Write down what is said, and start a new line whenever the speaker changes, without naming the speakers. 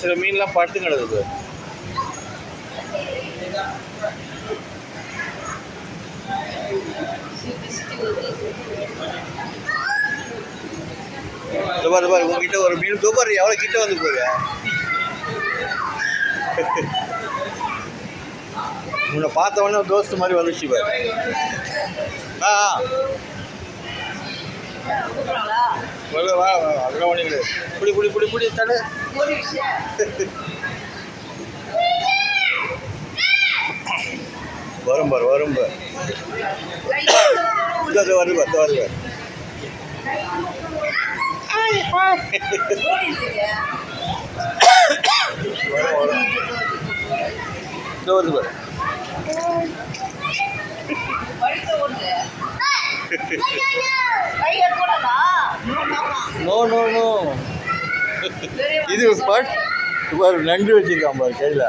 சில மீன்லாம் படுத்து கிடக்குது. பாரு உங்ககிட்ட ஒரு மீன் தூப்பாரு எவ்வளோ கிட்ட வந்து போகுது. உன்னை பார்த்த உடனே தோஸ்து மாதிரி வந்துச்சு பாரு. வா அதெல்லாம் ஒன்றும் கிடையாது. புடி தடு. வரும் பாரு வருது இது பாரு நண்டு வச்சிருக்கான் பாரு கையில்.